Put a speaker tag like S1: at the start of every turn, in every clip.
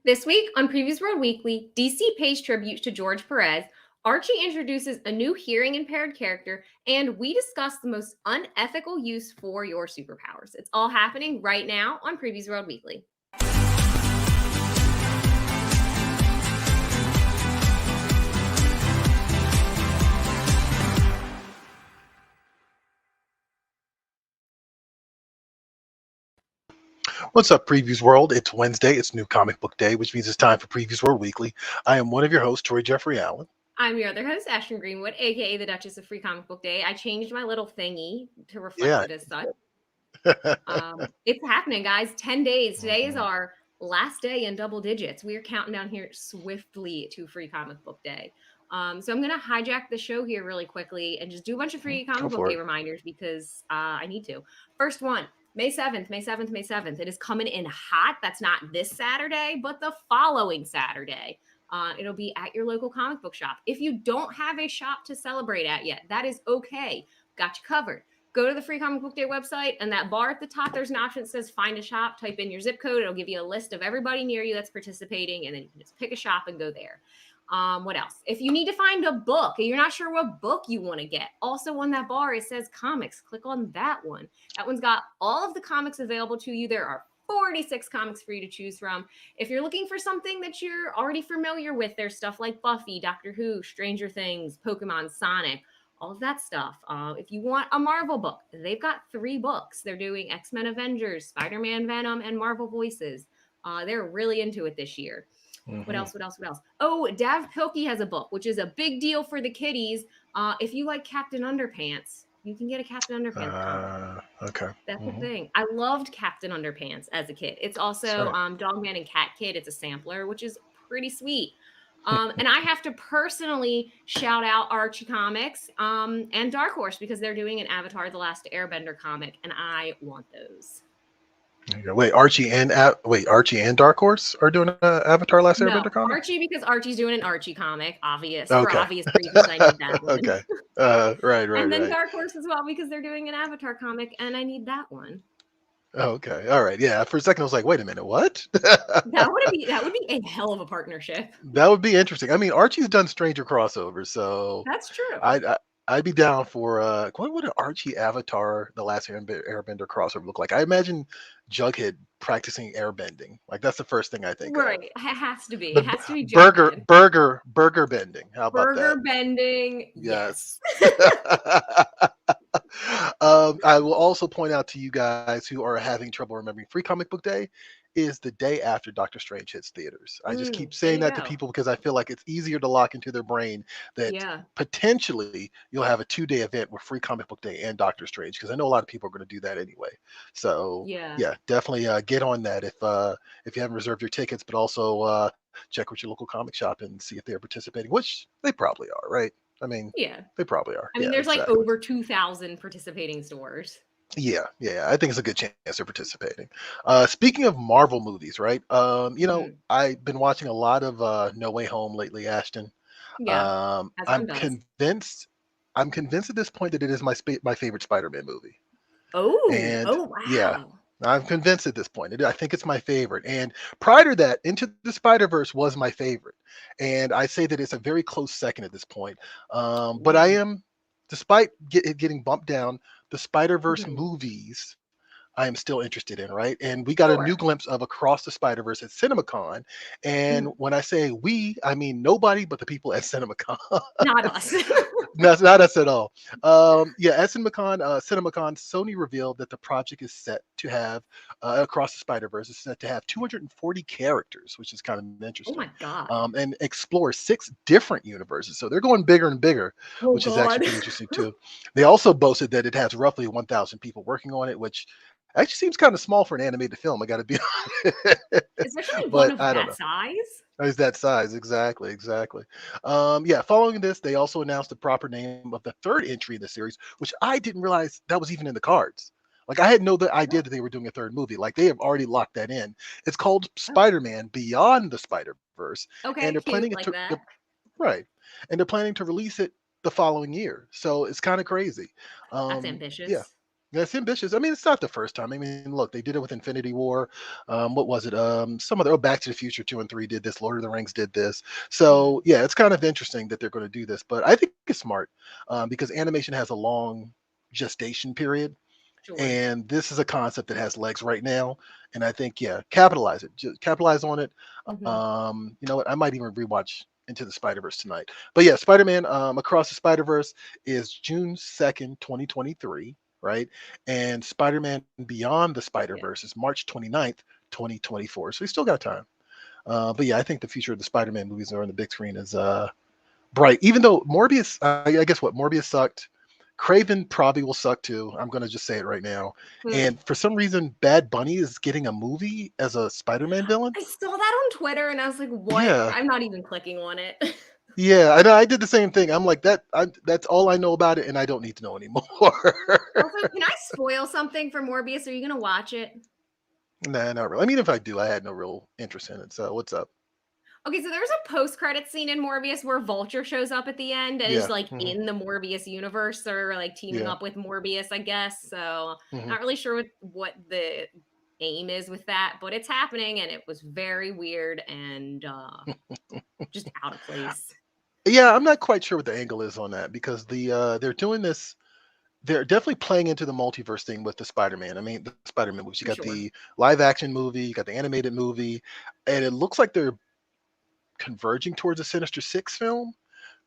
S1: This week on Previews World Weekly, DC pays tribute to George Perez, Archie introduces a new hearing impaired character, and we discuss the most unethical use for your superpowers. It's all happening right now on Previews World Weekly.
S2: What's up, Previews World? It's Wednesday. It's New Comic Book Day, which means it's time for Previews World Weekly. I am one of your hosts, Troy Jeffrey Allen.
S1: I'm your other host, Ashton Greenwood, aka the Duchess of Free Comic Book Day. I changed my little thingy to reflect it as such. It's happening, guys. 10 days. Today is our last day in double digits. We are counting down here swiftly to Free Comic Book Day. So I'm going to hijack the show here really quickly and just do a bunch of Free Comic Book Day reminders because I need to. First one. May 7th, May 7th, May 7th. It is coming in hot. That's not this Saturday, but the following Saturday. It'll be at your local comic book shop. If you don't have a shop to celebrate at yet, that is okay. Got you covered. Go to the Free Comic Book Day website, and that bar at the top, there's an option that says find a shop. Type in your zip code. It'll give you a list of everybody near you that's participating, and then you can just pick a shop and go there. What else? If you need to find a book and you're not sure what book you want to get, also on that bar, it says comics. Click on that one. That one's got all of the comics available to you. There are 46 comics for you to choose from. If you're looking for something that you're already familiar with, there's stuff like Buffy, Doctor Who, Stranger Things, Pokemon, Sonic, all of that stuff. If you want a Marvel book, they've got 3 books. They're doing X-Men, Avengers, Spider-Man, Venom, and Marvel Voices. They're really into it this year. What else? Oh, Dav Pilkey has a book, which is a big deal for the kiddies. If you like Captain Underpants, you can get a Captain Underpants comic.
S2: Okay.
S1: That's the thing. I loved Captain Underpants as a kid. It's also Dogman and Cat Kid. It's a sampler, which is pretty sweet. And I have to personally shout out Archie Comics and Dark Horse because they're doing an Avatar: The Last Airbender comic, and I want those.
S2: Wait, Archie and Dark Horse are doing an Avatar: Last Airbender comic?
S1: Archie, because Archie's doing an Archie comic, for obvious reasons. I need that one.
S2: Okay. Right.
S1: And then Dark Horse as well because they're doing an Avatar comic, and I need that one.
S2: Okay. All right. Yeah. For a second, I was like, "Wait a minute, what?"
S1: that would be a hell of a partnership.
S2: That would be interesting. I mean, Archie's done Stranger crossovers, so
S1: that's true.
S2: I'd be down for what would an Archie Avatar: The Last Airbender crossover look like? I imagine Jughead practicing airbending. Like that's the first thing I think.
S1: Right, it has to be.
S2: But
S1: it has to be
S2: burger bending. How about that?
S1: Burger bending. Yes.
S2: I will also point out to you guys who are having trouble remembering, Free Comic Book Day is the day after Doctor Strange hits theaters. I just keep saying that to people because I feel like it's easier to lock into their brain that potentially you'll have a 2-day event with Free Comic Book Day and Doctor Strange, because I know a lot of people are going to do that anyway. So yeah, definitely get on that if you haven't reserved your tickets, but also check with your local comic shop and see if they're participating, which they probably are, right? I mean, they probably are.
S1: I mean, there's like over 2,000 participating stores.
S2: Yeah, I think it's a good chance they're participating. Speaking of Marvel movies, right? I've been watching a lot of No Way Home lately, Ashton. I'm convinced at this point that it is my favorite Spider-Man movie.
S1: Oh, wow.
S2: Yeah, I'm convinced at this point. I think it's my favorite. And prior to that, Into the Spider-Verse was my favorite. And I say that it's a very close second at this point. But I am, despite it getting bumped down, the Spider-Verse movies I am still interested in, right? And we got a new glimpse of Across the Spider-Verse at CinemaCon. And when I say we, I mean nobody but the people at CinemaCon.
S1: Not us.
S2: Not us at all. At CinemaCon, Sony revealed that the project is set to have Across the Spider-Verse is set to have 240 characters, which is kind of interesting.
S1: Oh my god!
S2: And explore 6 different universes. So they're going bigger and bigger, which is actually pretty interesting too. They also boasted that it has roughly 1,000 people working on it, which actually seems kind of small for an animated film. I got to be honest.
S1: Especially one of that size.
S2: Is that size, exactly. Following this, they also announced the proper name of the 3rd entry in the series, which I didn't realize that was even in the cards. Like I had no idea that they were doing a 3rd movie. Like they have already locked that in. It's called Spider-Man Beyond the Spider-Verse.
S1: Okay, and they're planning
S2: and they're planning to release it the following year. So it's kind of crazy.
S1: That's ambitious.
S2: Yeah. That's ambitious. I mean, it's not the first time. I mean, look, they did it with Infinity War. What was it? Some other, Back to the Future 2 and 3 did this. Lord of the Rings did this. So
S1: Mm,
S2: yeah, it's kind of interesting that they're going to do this. But I think it's smart because animation has a long gestation period,
S1: sure.
S2: and this is a concept that has legs right now. And I think capitalize it. Just capitalize on it.
S1: Hmm.
S2: You know what? I might even rewatch Into the Spider-Verse tonight. But yeah, Spider-Man Across the Spider-Verse is June 2nd, 2023, right? And Spider-Man Beyond the
S1: Yeah.
S2: Spider-Verse is March 29th, 2024. So we still got time. But yeah, I think the future of the Spider-Man movies are on the big screen is bright. Even though Morbius, I guess what Morbius sucked. Craven probably will suck too. I'm gonna just say it right now.
S1: Hmm.
S2: And for some reason, Bad Bunny is getting a movie as a Spider-Man villain.
S1: I saw that on Twitter and I was like, what?
S2: Yeah,
S1: I'm not even clicking on it.
S2: yeah. I know. I did the same thing. I'm like that. That's all I know about it, and I don't need to know anymore.
S1: Also, can I spoil something for Morbius? Are you gonna watch it?
S2: Nah, not really. I mean, if I do, I had no real interest in it. So what's up?
S1: Okay, so there's a post-credit scene in Morbius where Vulture shows up at the end and is
S2: Yeah,
S1: like in the Morbius universe or like teaming
S2: yeah.
S1: up with Morbius, I guess. So
S2: Hmm.
S1: not really sure what the aim is with that, but it's happening and it was very weird and just out of place.
S2: Yeah, I'm not quite sure what the angle is on that because they're doing this. They're definitely playing into the multiverse thing with the Spider-Man. I mean, the Spider-Man movies. You
S1: For
S2: got
S1: sure.
S2: the live action movie, you got the animated movie, and it looks like they're converging towards a Sinister Six film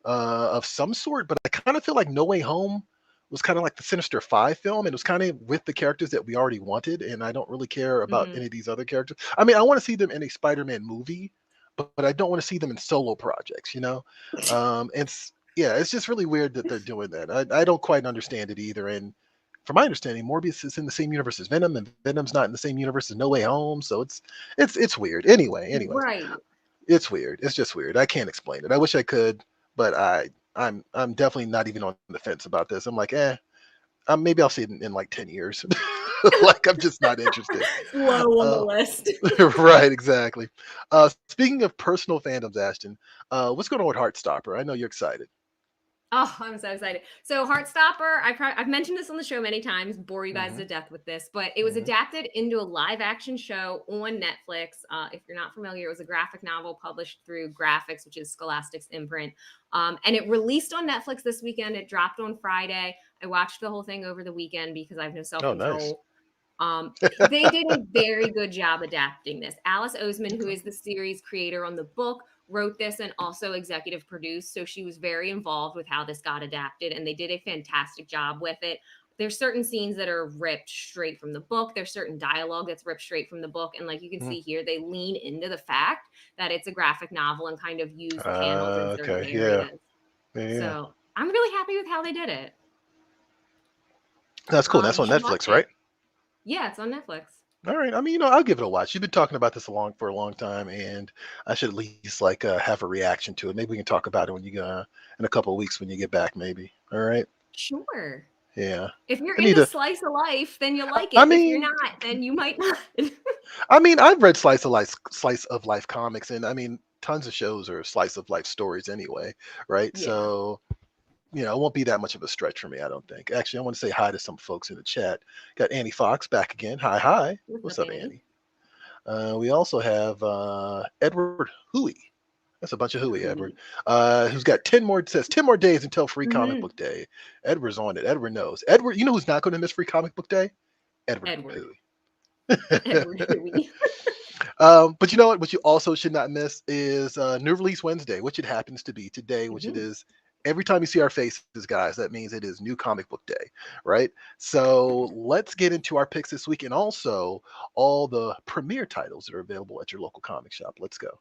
S2: of some sort. But I kind of feel like No Way Home was kind of like the Sinister Five film, and it was kind of with the characters that we already wanted. And I don't really care about
S1: Hmm.
S2: any of these other characters. I mean, I want to see them in a Spider-Man movie, but I don't want to see them in solo projects. Yeah, it's just really weird that they're doing that. I don't quite understand it either. And from my understanding, Morbius is in the same universe as Venom, and Venom's not in the same universe as No Way Home. So it's weird. Anyways,
S1: Right.
S2: it's weird. It's just weird. I can't explain it. I wish I could, but I'm definitely not even on the fence about this. I'm like, maybe I'll see it in like 10 years. Like I'm just not interested.
S1: Low on the
S2: Uh,
S1: list.
S2: right, exactly. Speaking of personal fandoms, Ashton, what's going on with Heartstopper? I know you're excited.
S1: Oh, I'm so excited. So Heartstopper, I've mentioned this on the show many times, bore you guys
S2: Hmm.
S1: to death with this, but it was
S2: Hmm.
S1: adapted into a live action show on Netflix. If you're not familiar, it was a graphic novel published through Graphics, which is Scholastic's imprint. And it released on Netflix this weekend. It dropped on Friday. I watched the whole thing over the weekend because I have no
S2: Oh, nice.
S1: self-control. They did a very good job adapting this. Alice Oseman, who
S2: Okay.
S1: is the series creator on the book, wrote this and also executive produced. So she was very involved with how this got adapted, and they did a fantastic job with it. There's certain scenes that are ripped straight from the book. There's certain dialogue that's ripped straight from the book. And like you can
S2: Mhm.
S1: see here, they lean into the fact that it's a graphic novel and kind of use panels in certain
S2: Okay. Yeah.
S1: areas.
S2: Yeah. Yeah.
S1: So I'm really happy with how they did it.
S2: That's cool. That's
S1: You
S2: on
S1: should watch
S2: Netflix, right?
S1: it. Yeah, it's on Netflix.
S2: All right. I mean, I'll give it a watch. You've been talking about this for a long time, and I should at least like have a reaction to it. Maybe we can talk about it when you in a couple of weeks when you get back. Maybe. All right.
S1: Sure.
S2: Yeah.
S1: If you're
S2: I need
S1: into
S2: to.
S1: slice of life, then you'll like
S2: I
S1: it. If you're
S2: mean,
S1: not, then you might not.
S2: I've read slice of life comics, and I mean, tons of shows are slice of life stories anyway, right?
S1: Yeah.
S2: So it won't be that much of a stretch for me, I don't think. Actually, I want to say hi to some folks in the chat. Got Annie Fox back again. Hi, hi.
S1: What's
S2: What's
S1: up,
S2: up,
S1: Annie?
S2: Annie? We also have Edward Huey. That's a bunch of Huey, Edward.
S1: Hooey.
S2: Who's got 10 more days until free comic
S1: Hmm.
S2: book day. Edward's on it. Edward knows. Edward, you know who's not going to miss free comic book day? Edward
S1: Edward.
S2: Huey.
S1: Edward Hooey.
S2: But you know what? What you also should not miss is New Release Wednesday, which it happens to be today, which it
S1: Mhm.
S2: is. Every time you see our faces, guys, that means it is New Comic Book Day, right? So let's get into our picks this week and also all the premiere titles that are available at your local comic shop. Let's go.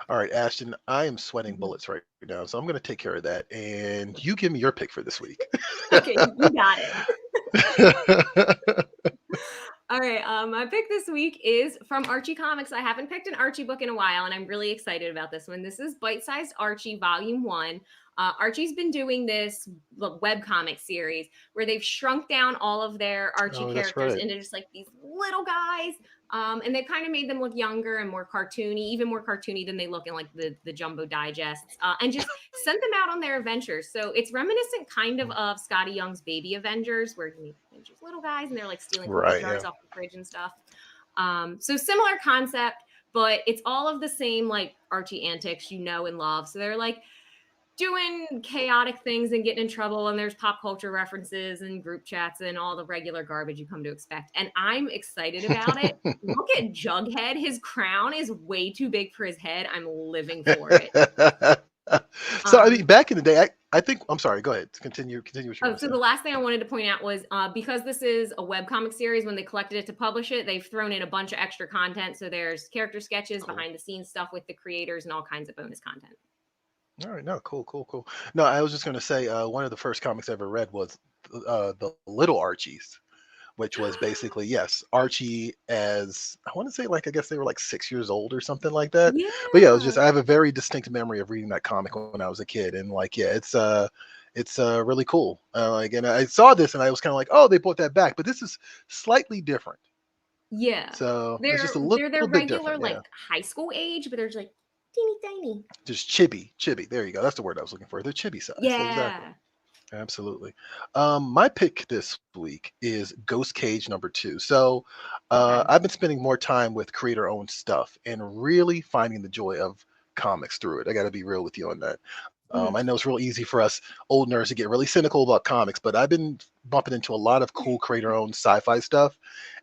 S2: All right, Ashton, I am sweating
S1: Mhm.
S2: bullets right now, so I'm going to take care of that. And you give me your pick for this week.
S1: Okay, you got it. All right. My pick this week is from Archie Comics. I haven't picked an Archie book in a while, and I'm really excited about this one. This is Bite Sized Archie Volume 1. Archie's been doing this web comic series where they've shrunk down all of their Archie
S2: Oh, that's
S1: characters
S2: right.
S1: into just like these little guys. And they kind of made them look younger and more cartoony, even more cartoony than they look in like the jumbo digests, and just sent them out on their adventures. So it's reminiscent kind of Scotty Young's Baby Avengers, where he made Avengers little guys and they're like stealing cookie jars off the fridge and stuff. So similar concept, but it's all of the same like Archie antics you know and love. So they're like doing chaotic things and getting in trouble, and there's pop culture references and group chats and all the regular garbage you come to expect. And I'm excited about it. Look at Jughead. His crown is way too big for his head. I'm living for it.
S2: So I mean, back in the day, I think, I'm sorry, go ahead. Continue what you were
S1: saying. The last thing I wanted to point out was because this is a webcomic series, when they collected it to publish it, they've thrown in a bunch of extra content. So there's character sketches, behind the scenes stuff with the creators, and all kinds of bonus content.
S2: All right, no, cool. No, I was just going to say one of the first comics I ever read was the Little Archies, which was basically, yes, Archie as, I want to say, like, I guess they were like 6 years old or something like that.
S1: Yeah.
S2: But yeah, it was just, I have a very distinct memory of reading that comic when I was a kid, and like, yeah, it's really cool. Like, and I saw this and I was kind of like, oh, they brought that back, but this is slightly different.
S1: Yeah.
S2: So
S1: they're
S2: it's just a little
S1: their
S2: bit
S1: regular
S2: different,
S1: like high school age, but there's like teeny tiny.
S2: Just chibi. There you go. That's the word I was looking for. They're chibi size.
S1: Yeah.
S2: Exactly. Absolutely. My pick this week is Ghost Cage #2. So I've been spending more time with creator-owned stuff and really finding the joy of comics through it. I got to be real with you on that. I know it's real easy for us old nerds to get really cynical about comics, but I've been bumping into a lot of cool creator-owned sci-fi stuff,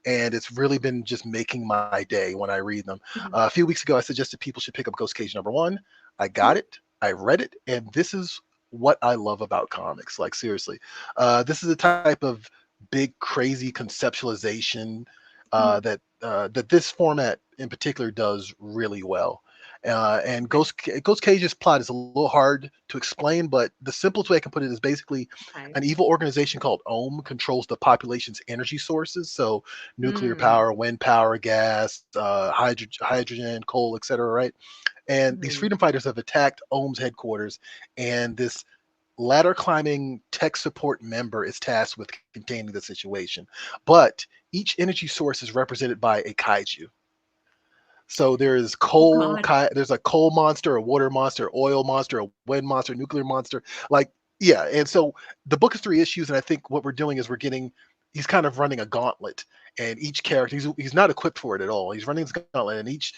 S2: and it's really been just making my day when I read them. A few weeks ago, I suggested people should pick up Ghost Cage #1. I got it. I read it, and this is what I love about comics. Like, seriously, this is a type of big, crazy conceptualization that this format in particular does really well. And Ghost Cage's plot is a little hard to explain, but the simplest way I can put it is basically an evil organization called OHM controls the population's energy sources, so nuclear power, wind power, gas, hydrogen, coal, etc. Right? And these freedom fighters have attacked OHM's headquarters, and this ladder climbing tech support member is tasked with containing the situation. But each energy source is represented by a kaiju. So there's coal, there's a coal monster, a water monster, oil monster, a wind monster, nuclear monster. Like, yeah. And so the book is 3 issues, and I think what we're doing is he's kind of running a gauntlet, and each character, he's not equipped for it at all. He's running this gauntlet, and each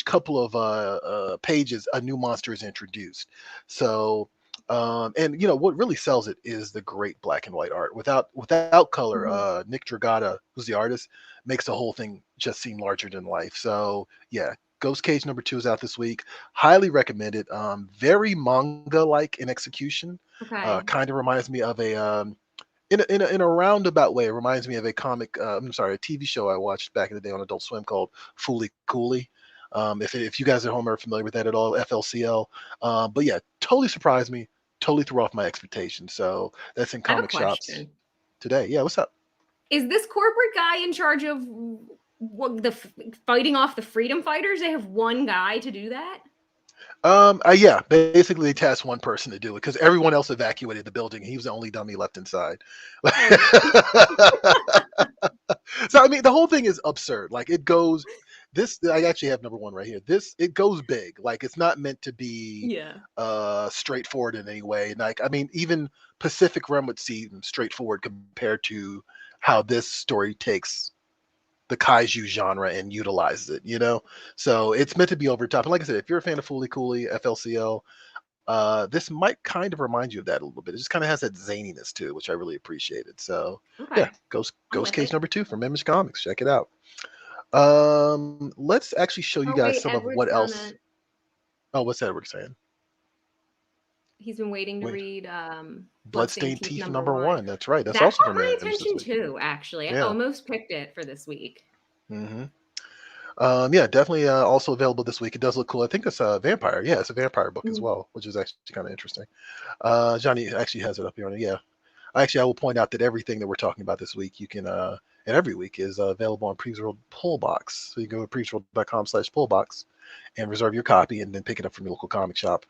S2: couple of pages, a new monster is introduced. So and what really sells it is the great black and white art. Without color, Nick Dragata, who's the artist, makes the whole thing just seem larger than life. So yeah, Ghost Cage #2 is out this week. Highly recommended. Very manga-like in execution. Kind of reminds me of a in a roundabout way. It reminds me of a comic. A TV show I watched back in the day on Adult Swim called Fooly Cooly. If you guys at home are familiar with that at all, FLCL. But yeah, totally surprised me. Totally threw off my expectations. So that's in comic shops today. Yeah, what's up?
S1: Is this corporate guy in charge of fighting off the freedom fighters? They have one guy to do that?
S2: Yeah, basically they tasked one person to do it because everyone else evacuated the building. He was the only dummy left inside. So I mean, the whole thing is absurd. Like, it goes. I actually have #1 right here. It goes big. Like, it's not meant to be straightforward in any way. Like, I mean, even Pacific Rim would seem straightforward compared to how this story takes the kaiju genre and utilizes it, So it's meant to be over top. And like I said, if you're a fan of Fooly Cooly, FLCL, this might kind of remind you of that a little bit. It just kind of has that zaniness too, which I really appreciated. So yeah, Ghost Cage #2 from Image Comics. Check it out. Let's actually show you guys some of what else. Oh, what's Edward saying?
S1: He's been waiting to read
S2: Bloodstained Teeth #1. That's right. That's
S1: that
S2: also
S1: caught my attention too, actually. I almost picked it for this week.
S2: Yeah, definitely also available this week. It does look cool. I think it's a vampire. Yeah, it's a vampire book as well, which is actually kind of interesting. Johnny actually has it up here on it. Yeah. Actually, I will point out that everything that we're talking about this week, you can and every week is available on PREVIEWSworld Pullbox. So you go to PREVIEWSworld.com/pullbox and reserve your copy, and then pick it up from your local comic shop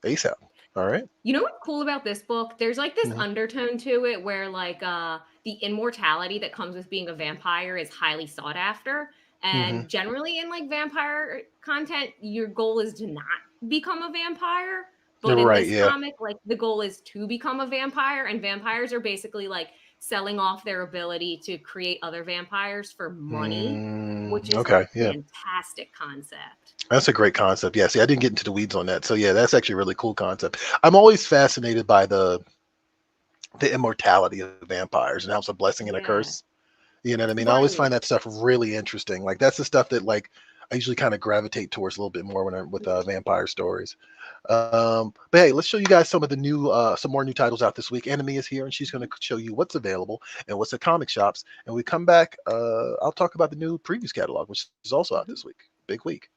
S2: ASAP. All right.
S1: You know what's cool about this book? There's like this
S2: Mhm.
S1: undertone to it where like the immortality that comes with being a vampire is highly sought after.
S2: Mhm.
S1: And generally in like vampire content, your goal is to not become a vampire. But in
S2: Right.
S1: this
S2: Yeah.
S1: comic, like the goal is to become a vampire, and vampires are basically like selling off their ability to create other vampires for money, which is a
S2: Okay. Yeah.
S1: fantastic concept.
S2: That's a great concept. Yeah. See, I didn't get into the weeds on that. So yeah, that's actually a really cool concept. I'm always fascinated by the immortality of vampires and how it's a blessing and a
S1: Yeah.
S2: curse. You know what I mean? I always
S1: Right.
S2: find that stuff really interesting. Like that's the stuff that like I usually kind of gravitate towards a little bit more when I'm with vampire stories. But hey, let's show you guys some of the new, some more new titles out this week. Enemy is here, and she's going to show you what's available and what's at comic shops. And we come back, I'll talk about the new previews catalog, which is also out this week. Big week.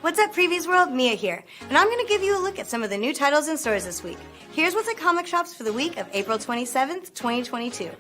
S3: What's up, Previews World? Mia here, and I'm going to give you a look at some of the new titles in stores this week. Here's what's at comic shops for the week of April 27th, 2022.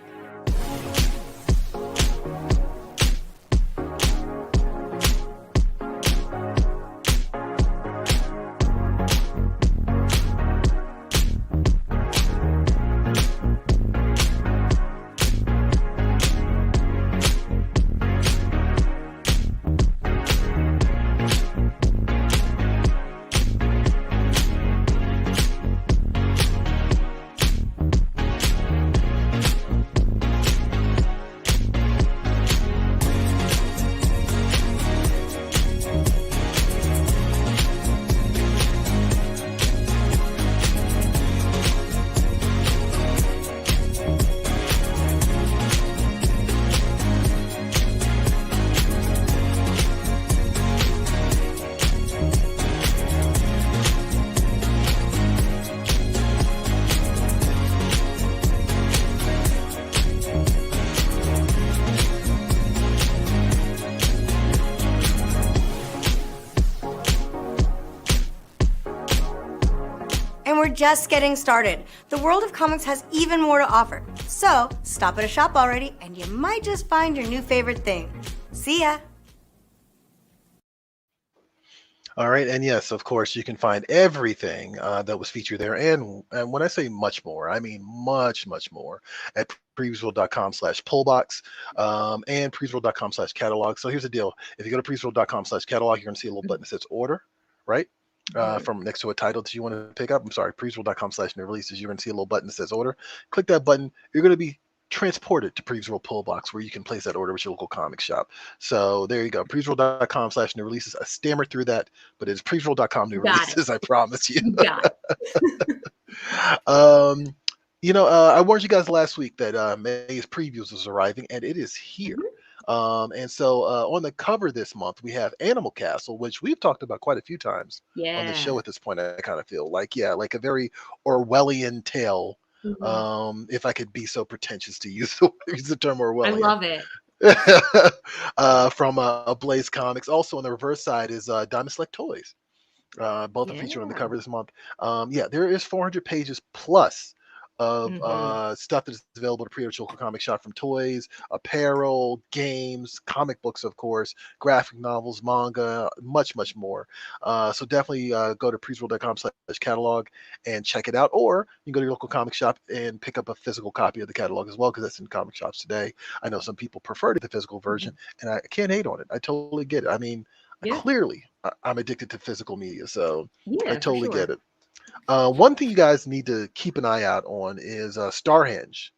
S3: And we're just getting started. The world of comics has even more to offer. So, stop at a shop already, and you might just find your new favorite thing. See ya!
S2: All right, and yes, of course, you can find everything that was featured there, and when I say much more, I mean much, much more at previewsworld.com/pullbox and previewsworld.com/catalog. So here's the deal: if you go to previewsworld.com/catalog, you're going to see a little button that says "Order," right? From next to a title that you want to pick up. I'm sorry, previewsworld.com/new releases. You're going to see a little button that says "Order." Click that button. You're going to be transported to Previews World Pull Box where you can place that order with your local comic shop. So there you go. Previewsworld.com/new releases. I stammered through that, but it's previewsworld.com new
S1: Got it.
S2: releases, I promise you.
S1: You got it.
S2: I warned you guys last week that May's previews was arriving, and it is here. And so on the cover this month, we have Animal Castle, which we've talked about quite a few times on the show
S1: Yeah.
S2: at this point. I kind of feel like, yeah, like a very Orwellian tale.
S1: Mhm.
S2: If I could be so pretentious to use the term
S1: I
S2: Orwellian.
S1: love it.
S2: From Blaze Comics. Also on the reverse side is Diamond Select Toys. Both are featured on the
S1: Yeah.
S2: cover this month. Yeah, there is 400 pages plus of
S1: Mhm.
S2: stuff that is available to pre-order local comic shop, from toys, apparel, games, comic books, of course, graphic novels, manga, much, much more. So definitely go to preesworld.com/catalog and check it out, or you can go to your local comic shop and pick up a physical copy of the catalog as well, because that's in comic shops today. I know some people prefer the physical version,
S1: Mhm.
S2: and I can't hate on it. I totally get it. I mean,
S1: Yeah.
S2: clearly I'm addicted to physical media, so I
S1: Yeah, for
S2: totally get
S1: sure.
S2: it. One thing you guys need to keep an eye out on is Starhenge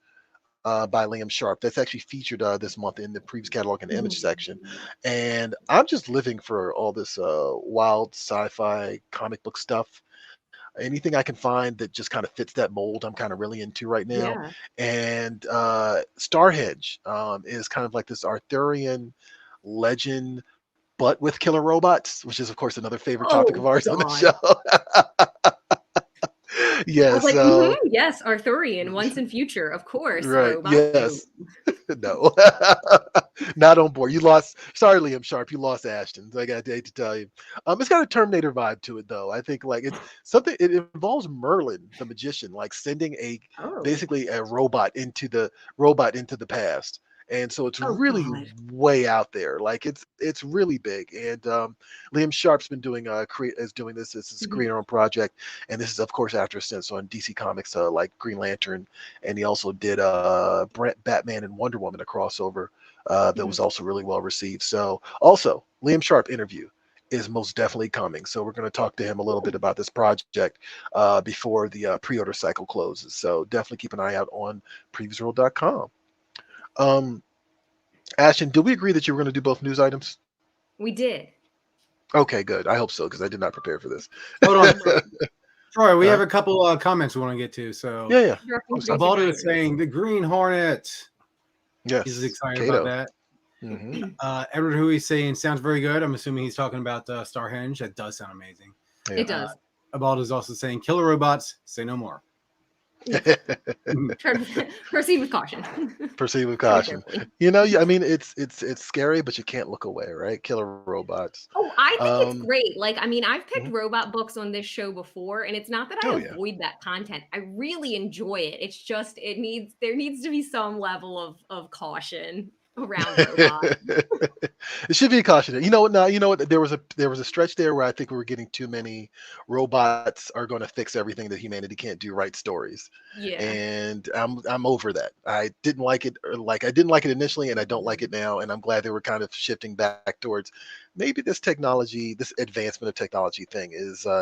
S2: by Liam Sharp. That's actually featured this month in the previous catalog in the image
S1: Mhm.
S2: section. And I'm just living for all this wild sci-fi comic book stuff. Anything I can find that just kind of fits that mold, I'm kind of really into right now.
S1: Yeah.
S2: And Starhenge is kind of like this Arthurian legend, but with killer robots, which is, of course, another favorite topic of
S1: Oh
S2: ours on the
S1: god.
S2: show.
S1: I was
S2: Yes.
S1: like, yes, Arthurian, once and future, of course,
S2: Right.
S1: robots. Oh.
S2: Yes. No. Not on board. You lost. Sorry, Liam Sharp. You lost Ashton. I got hate to tell you. It's got a Terminator vibe to it, though. I think like it's something. It involves Merlin, the magician, like sending
S1: Oh.
S2: basically a robot into the past. And so it's really way out there. Like it's really big. And Liam Sharp's been doing is doing this. This is a creator-owned project, and this is of course after a stint on DC Comics, like Green Lantern, and he also did Batman and Wonder Woman, a crossover that was also really well received. So also Liam Sharp interview is most definitely coming. So we're going to talk to him a little bit about this project before the pre-order cycle closes. So definitely keep an eye out on PREVIEWSworld.com. Ashton, did we agree that you were going to do both news items?
S1: We did.
S2: Okay, good. I hope so, because I did not prepare for this.
S4: Hold on. Troy, we have a couple comments we want to get to. So
S2: yeah.
S4: Baldo is saying the Green Hornet.
S2: Yes.
S4: He's excited
S2: KATO.
S4: about that. Edward Huey saying sounds very good. I'm assuming he's talking about Starhenge. That does sound amazing.
S2: Yeah.
S1: It does.
S4: Baldo is also saying killer robots, say no more.
S1: Proceed with caution.
S2: Proceed with caution. You know, I mean, it's scary, but you can't look away, right? Killer robots.
S1: Oh, I think it's great. Like, I mean, I've picked robot books on this show before, and it's not that I avoid that content. I really enjoy it. It's just there needs to be some level of caution around robots.
S2: It should be cautionary. You know what? Now you know what. There was a stretch there where I think we were getting too many robots are going to fix everything that humanity can't do. Right stories.
S1: Yeah.
S2: And I'm over that. I didn't like it. I didn't like it initially, and I don't like it now. And I'm glad they were kind of shifting back towards maybe this technology, this advancement of technology thing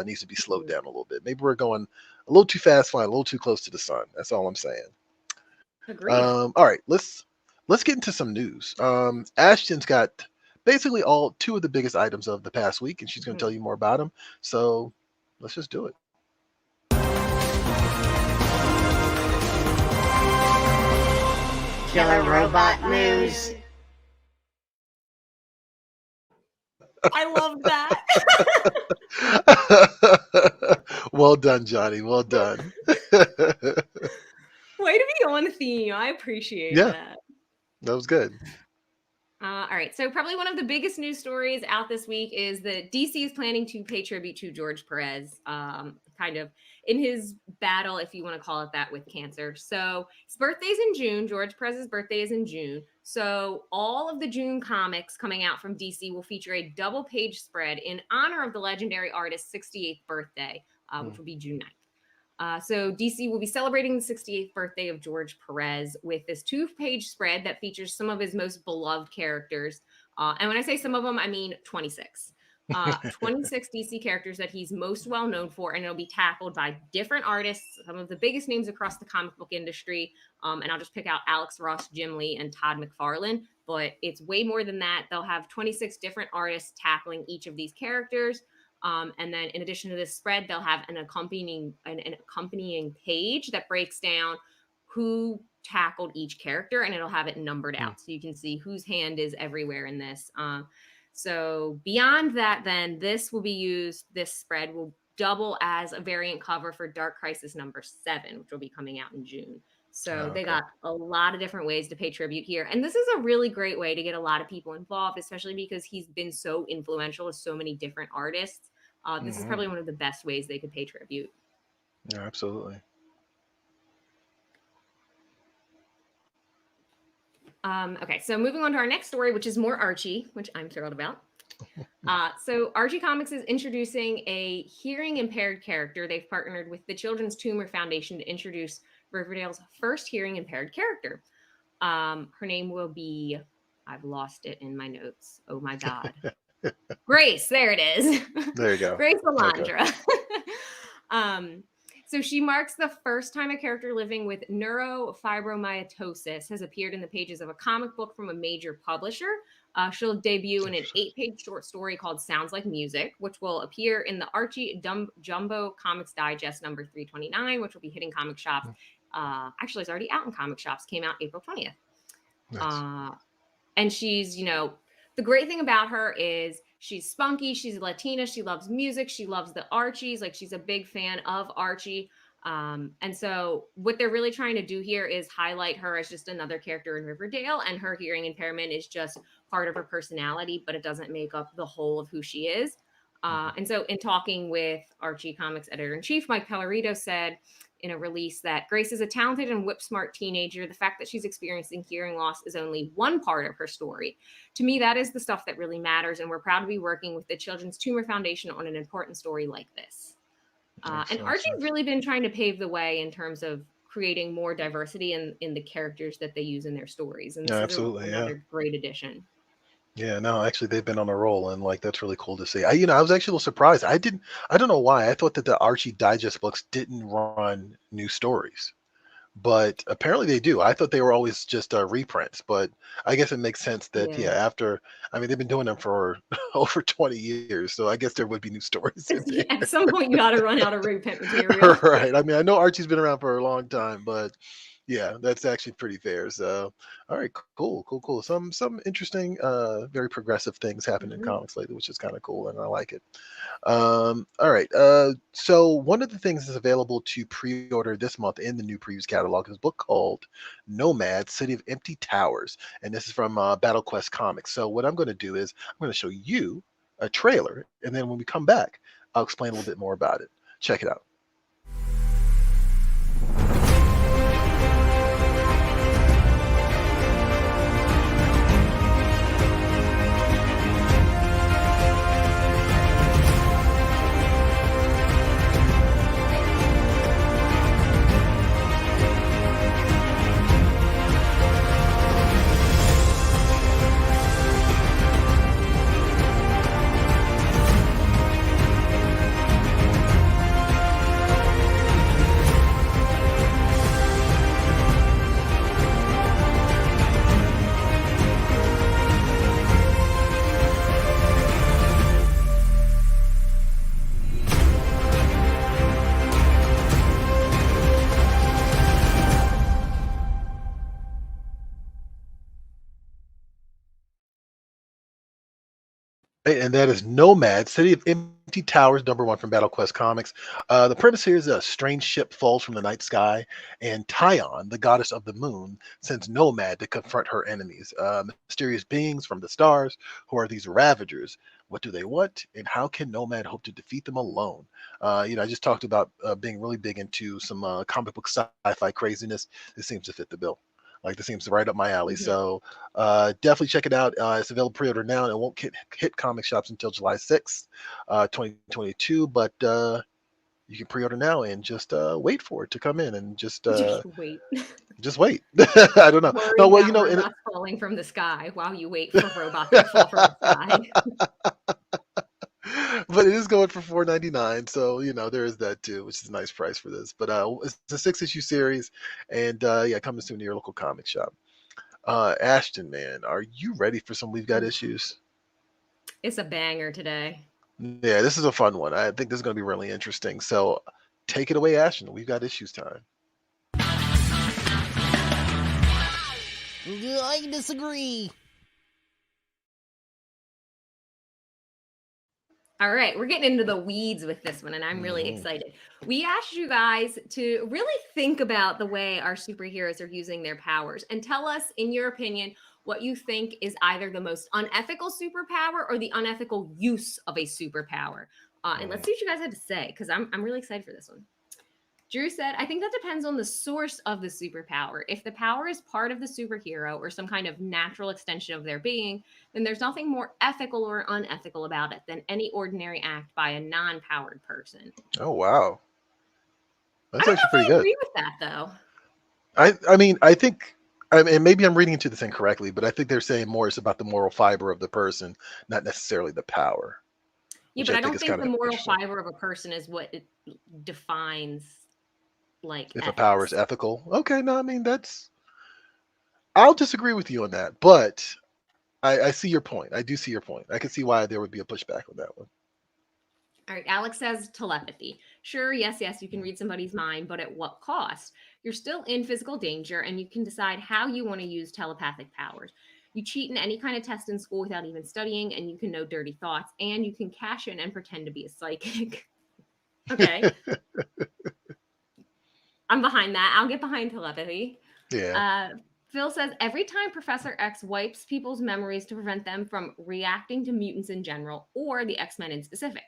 S2: needs to be slowed down a little bit. Maybe we're going a little too fast, flying a little too close to the sun. That's all I'm saying.
S1: Agreed.
S2: All right, let's get into some news. Ashton's got basically two of the biggest items of the past week, and she's going to tell you more about them. So let's just do it.
S3: Killer robot news.
S1: I love that.
S2: Well done, Johnny. Well done.
S1: Way to be on theme. I appreciate that.
S2: That was good.
S1: All right. So probably one of the biggest news stories out this week is that DC is planning to pay tribute to George Perez, kind of in his battle, if you want to call it that, with cancer. So his birthday's in June. George Perez's birthday is in June. So all of the June comics coming out from DC will feature a double page spread in honor of the legendary artist's 68th birthday, which will be June 9th. So DC will be celebrating the 68th birthday of George Perez with this 2-page spread that features some of his most beloved characters. And when I say some of them, I mean 26. 26 DC characters that he's most well known for, and it'll be tackled by different artists, some of the biggest names across the comic book industry. And I'll just pick out Alex Ross, Jim Lee, and Todd McFarlane. But it's way more than that. They'll have 26 different artists tackling each of these characters. And then in addition to this spread, they'll have an accompanying page that breaks down who tackled each character, and it'll have it numbered out. So you can see whose hand is everywhere in this. So beyond that, then this spread will double as a variant cover for Dark Crisis #7, which will be coming out in June. So they got a lot of different ways to pay tribute here. And this is a really great way to get a lot of people involved, especially because he's been so influential to so many different artists. This is probably one of the best ways they could pay tribute.
S2: Yeah, absolutely.
S1: Okay, so moving on to our next story, which is more Archie, which I'm thrilled about. So Archie Comics is introducing a hearing impaired character. They've partnered with the Children's Tumor Foundation to introduce Riverdale's first hearing impaired character. Her name will be, I've lost it in my notes. Oh my God. Grace, there it is.
S2: There you go.
S1: Grace Alondra. So she marks the first time a character living with neurofibromatosis has appeared in the pages of a comic book from a major publisher. She'll debut in an 8-page short story called Sounds Like Music, which will appear in the Archie Jumbo Comics Digest number 329, which will be hitting comic shops. Actually, it's already out in comic shops. Came out April 20th. Nice. And she's, the great thing about her is she's spunky. She's Latina. She loves music. She loves the Archies. Like, she's a big fan of Archie. And so what they're really trying to do here is highlight her as just another character in Riverdale, and her hearing impairment is just part of her personality, but it doesn't make up the whole of who she is. And so in talking with Archie Comics editor-in-chief, Mike Pellerito said, in a release that Grace is a talented and whip-smart teenager. The fact that she's experiencing hearing loss is only one part of her story. To me, that is the stuff that really matters, and we're proud to be working with the Children's Tumor Foundation on an important story like this. And Archie's really been trying to pave the way in terms of creating more diversity in the characters that they use in their stories. And this is another great addition.
S2: Yeah, no, actually they've been on a roll, and like that's really cool to see. I was actually a little surprised. I don't know why. I thought that the Archie Digest books didn't run new stories, but apparently they do. I thought they were always just reprints, but I guess it makes sense that after, I mean, they've been doing them for over 20 years, so I guess there would be new stories in there.
S1: At some point you got to run out of reprint material.
S2: Right. I mean, I know Archie's been around for a long time, but yeah, that's actually pretty fair. So, all right, cool. Some interesting, very progressive things happen in comics lately, which is kind of cool, and I like it. All right. So one of the things that's available to pre-order this month in the new previews catalog is a book called Nomad: City of Empty Towers, and this is from Battle Quest Comics. So what I'm going to do is I'm going to show you a trailer, and then when we come back, I'll explain a little bit more about it. Check it out. And that is Nomad: City of Empty Towers, #1 from Battle Quest Comics. The premise here is a strange ship falls from the night sky, and Tyon, the goddess of the moon, sends Nomad to confront her enemies, mysterious beings from the stars. Who are these Ravagers? What do they want? And how can Nomad hope to defeat them alone? I just talked about being really big into some comic book sci-fi craziness. This seems to fit the bill. Like, this seems right up my alley. So definitely check it out. It's available pre-order now, and it won't hit comic shops until July 6th, 2022. But you can pre-order now and just wait for it to come in, and just
S1: wait.
S2: Just wait. I don't know. No, well,
S1: robots falling from the sky while you wait for robots to fall from the sky.
S2: But it is going for $4.99, so there is that too, which is a nice price for this. But it's a 6-issue series, and coming soon to your local comic shop. Ashton, man, are you ready for some We've Got Issues?
S1: It's a banger today.
S2: Yeah, this is a fun one. I think this is going to be really interesting. So take it away, Ashton. We've got issues time.
S5: I disagree.
S1: All right, we're getting into the weeds with this one, and I'm really excited. We asked you guys to really think about the way our superheroes are using their powers and tell us, in your opinion, what you think is either the most unethical superpower or the unethical use of a superpower. And let's see what you guys had to say, because I'm really excited for this one. Drew said, I think that depends on the source of the superpower. If the power is part of the superhero or some kind of natural extension of their being, then there's nothing more ethical or unethical about it than any ordinary act by a non-powered person.
S2: Oh, wow. That's actually pretty
S1: good. I
S2: good.
S1: agree with that, though.
S2: I think, and maybe I'm reading into this incorrectly, but I think they're saying more it's about the moral fiber of the person, not necessarily the power.
S1: Yeah, but I don't think the moral fiber of a person is what it defines. Like,
S2: if a power is ethical. Okay, no, I mean, I'll disagree with you on that, but I see your point. I do see your point. I can see why there would be a pushback on that one.
S1: All right, Alex says telepathy. Sure, yes, you can read somebody's mind, but at what cost? You're still in physical danger, and you can decide how you want to use telepathic powers. You cheat in any kind of test in school without even studying, and you can know dirty thoughts, and you can cash in and pretend to be a psychic. Okay. I'm behind that. I'll get behind telepathy.
S2: Yeah.
S1: Phil says, every time Professor X wipes people's memories to prevent them from reacting to mutants in general or the X-Men in specific.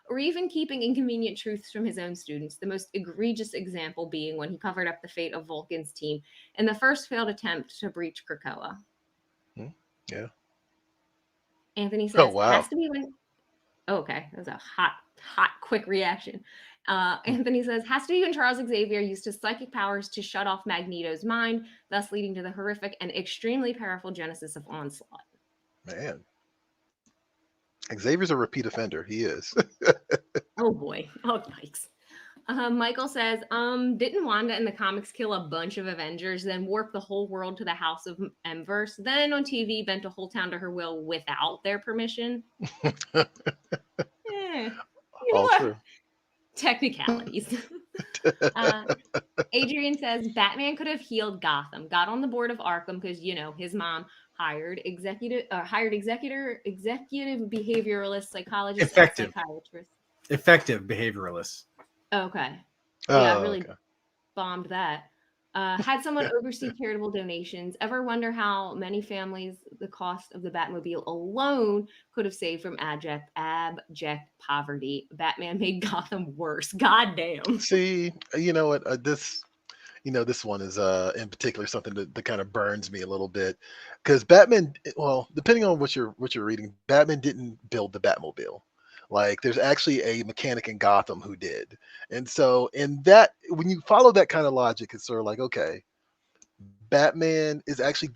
S1: or even keeping inconvenient truths from his own students, the most egregious example being when he covered up the fate of Vulcan's team in the first failed attempt to breach Krakoa.
S2: Yeah.
S1: Anthony says,
S2: Oh, wow.
S1: has to be when... Oh, okay. That was a hot, quick reaction. Anthony says, has to be when Charles Xavier used his psychic powers to shut off Magneto's mind, thus leading to the horrific and extremely powerful genesis of Onslaught.
S2: Man. Xavier's a repeat offender. He is.
S1: Oh, boy. Oh, yikes. Michael says, didn't Wanda in the comics kill a bunch of Avengers, then warp the whole world to the House of M-verse, then on TV bent a whole town to her will without their permission?
S2: All true.
S1: Technicalities. Adrian says, Batman could have healed Gotham, got on the board of Arkham because, you know, his mom hired executive behavioralist psychologist and psychiatrist.
S4: Effective behavioralist.
S1: Okay. Yeah, I really
S2: okay.
S1: bombed that. Had someone oversee charitable donations. Ever wonder how many families the cost of the Batmobile alone could have saved from abject poverty? Batman made Gotham worse. God damn.
S2: See, you know what? This one is in particular something that kind of burns me a little bit, because Batman. Well, depending on what you're reading, Batman didn't build the Batmobile. Like, there's actually a mechanic in Gotham who did. And so in that, when you follow that kind of logic, it's sort of like, okay, Batman is actually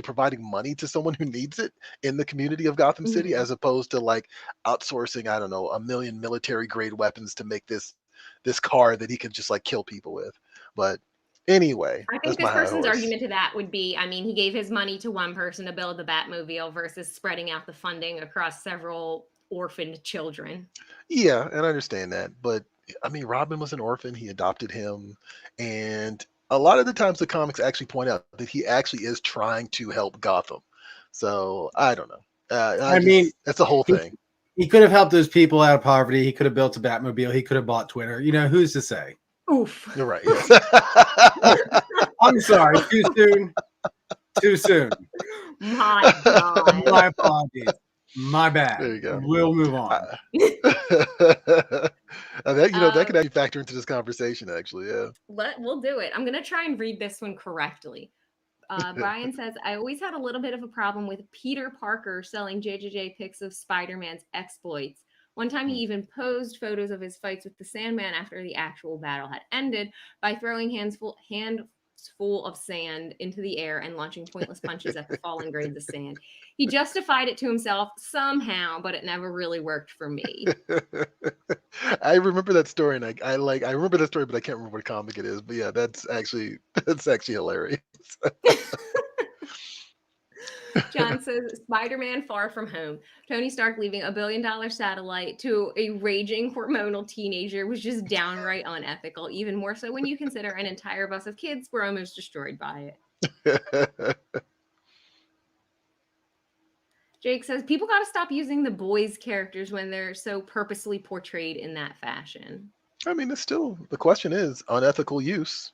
S2: providing money to someone who needs it in the community of Gotham City, as opposed to like outsourcing, I don't know, 1 million military grade weapons to make this car that he can just like kill people with. But anyway,
S1: I think this person's argument to that would be, I mean, he gave his money to one person to build the Batmobile versus spreading out the funding across several orphaned children.
S2: Yeah, and I understand that, but I mean, Robin was an orphan. He adopted him, and a lot of the times the comics actually point out that he actually is trying to help Gotham. So I don't know. I mean, that's the whole thing.
S4: He could have helped those people out of poverty. He could have built a Batmobile. He could have bought Twitter. You know, who's to say?
S1: Oof.
S2: You're right. Yes.
S4: I'm sorry. Too soon. Too soon.
S1: My God.
S4: My apologies. My bad.
S2: There you go.
S4: We'll move on.
S2: That could actually factor into this conversation, actually. Yeah.
S1: We'll do it. I'm gonna try and read this one correctly. Brian says, I always had a little bit of a problem with Peter Parker selling JJJ pics of Spider-Man's exploits. One time he even posed photos of his fights with the Sandman after the actual battle had ended by throwing handfuls of sand into the air and launching pointless punches at the falling grains of sand. He justified it to himself somehow, but it never really worked for me.
S2: I remember that story, and I remember that story, but I can't remember what comic it is. But yeah, that's actually hilarious.
S1: John says, Spider-Man Far From Home. Tony Stark leaving $1 billion satellite to a raging hormonal teenager was just downright unethical, even more so when you consider an entire bus of kids were almost destroyed by it. Jake says, people got to stop using the boys' characters when they're so purposely portrayed in that fashion.
S2: I mean, it's still, the question is unethical use.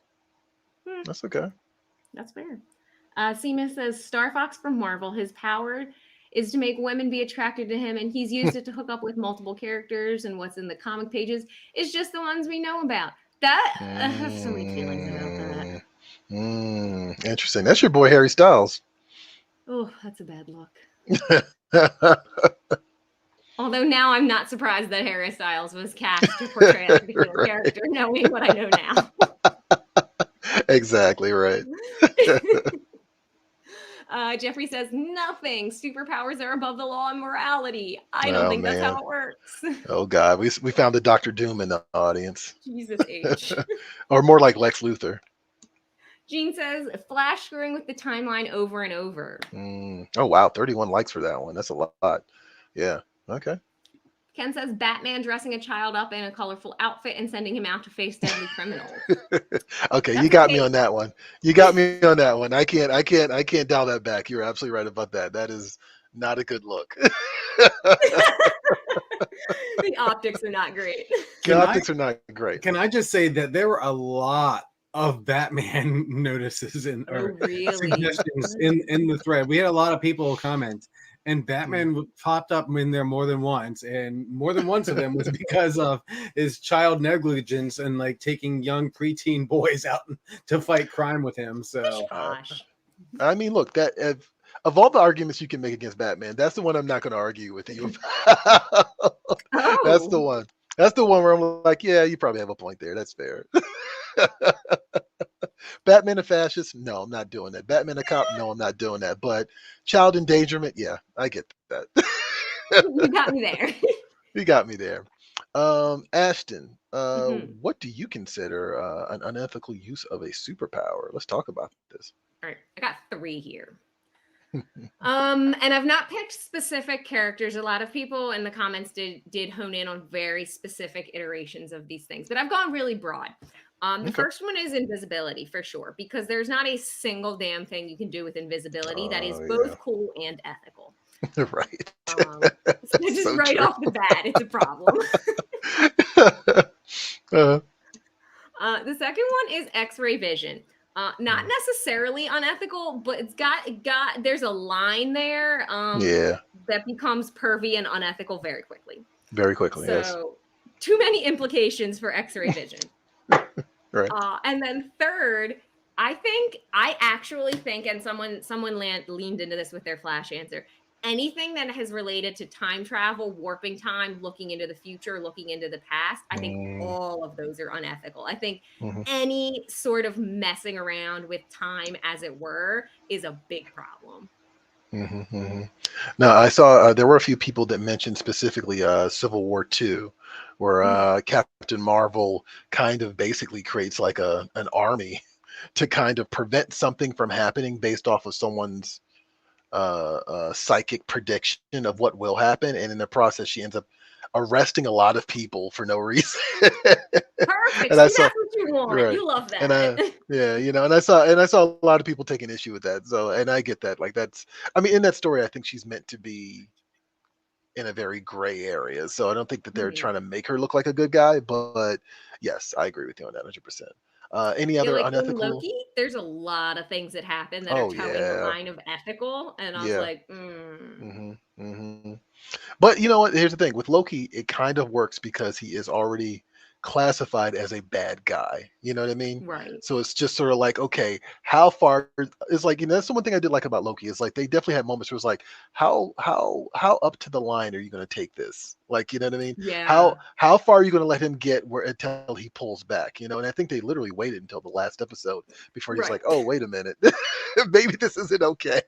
S2: That's okay.
S1: That's fair. Seamus says, Star Fox from Marvel, his power is to make women be attracted to him, and he's used it to hook up with multiple characters, and what's in the comic pages is just the ones we know about. I have so many feelings about that.
S2: Interesting. That's your boy Harry Styles.
S1: Oh, that's a bad look. Although now I'm not surprised that Harry Styles was cast to portray a particular character, knowing what I know now.
S2: Exactly right.
S1: Jeffrey says, nothing. Superpowers are above the law and morality. I don't think that's how it works.
S2: Oh, God. We found the Dr. Doom in the audience.
S1: Jesus H.
S2: Or more like Lex Luthor.
S1: Gene says, Flash screwing with the timeline over and over.
S2: Oh, wow. 31 likes for that one. That's a lot. Yeah. Okay.
S1: Ken says, Batman dressing a child up in a colorful outfit and sending him out to face deadly criminals.
S2: Okay, you got me on that one. You got me on that one. I can't dial that back. You're absolutely right about that. That is not a good look.
S1: The optics are not great.
S2: The optics are not great.
S4: Can I just say that there were a lot of Batman notices suggestions in the thread. We had a lot of people comment, And Batman popped up in there more than once, and more than once of them was because of his child negligence and like taking young preteen boys out to fight crime with him. So,
S2: I mean, look, that of all the arguments you can make against Batman, that's the one I'm not going to argue with you. That's the one. That's the one where I'm like, yeah, you probably have a point there. That's fair. Batman a fascist? No, I'm not doing that. Batman a cop? No, I'm not doing that. But child endangerment? Yeah, I get that.
S1: You got me there.
S2: You got me there. Ashton, what do you consider an unethical use of a superpower? Let's talk about this.
S1: All right, I got 3 here. And I've not picked specific characters. A lot of people in the comments did hone in on very specific iterations of these things, but I've gone really broad. The first one is invisibility for sure, because there's not a single damn thing you can do with invisibility that is both cool and ethical.
S2: Right.
S1: Just so right off the bat, it's a problem. The second one is X-ray vision. Not necessarily unethical, but it's got there's a line there that becomes pervy and unethical very quickly.
S2: Very quickly,
S1: so,
S2: yes.
S1: Too many implications for X-ray vision.
S2: Right.
S1: And then third, I actually think, and someone leaned into this with their flash answer, anything that has related to time travel, warping time, looking into the future, looking into the past, I think all of those are unethical. I think any sort of messing around with time, as it were, is a big problem.
S2: Now, I saw there were a few people that mentioned specifically Civil War II, where Captain Marvel kind of basically creates like an army to kind of prevent something from happening based off of someone's psychic prediction of what will happen, and in the process she ends up arresting a lot of people for no reason.
S1: Perfect. And that's what you want. Right. You love that.
S2: And and I saw a lot of people taking issue with that. So, and I get that. Like, that's, I mean, in that story, I think she's meant to be in a very gray area. So I don't think that they're trying to make her look like a good guy. But yes, I agree with you on that 100%. Any other unethical?
S1: In Loki, there's a lot of things that happen that are towing the line of ethical, and I was like,
S2: But you know what? Here's the thing with Loki, it kind of works because he is already classified as a bad guy. You know what I mean?
S1: Right.
S2: So it's just sort of like, okay, how far? It's like, that's the one thing I did like about Loki is like they definitely had moments where it's like, how up to the line are you going to take this? Like, you know what I mean?
S1: Yeah.
S2: How far are you going to let him get where until he pulls back? You know, and I think they literally waited until the last episode before he's like, oh, wait a minute, maybe this isn't okay.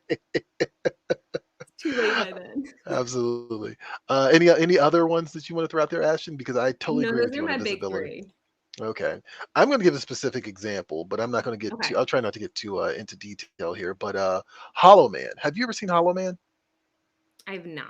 S1: Too late by then.
S2: Absolutely. Any other ones that you want to throw out there, Ashton? Because I totally agree with you on invisibility. Okay, I'm going to give a specific example, but I'm not going to get too. I'll try not to get too into detail here. But Hollow Man. Have you ever seen Hollow Man?
S1: I have not.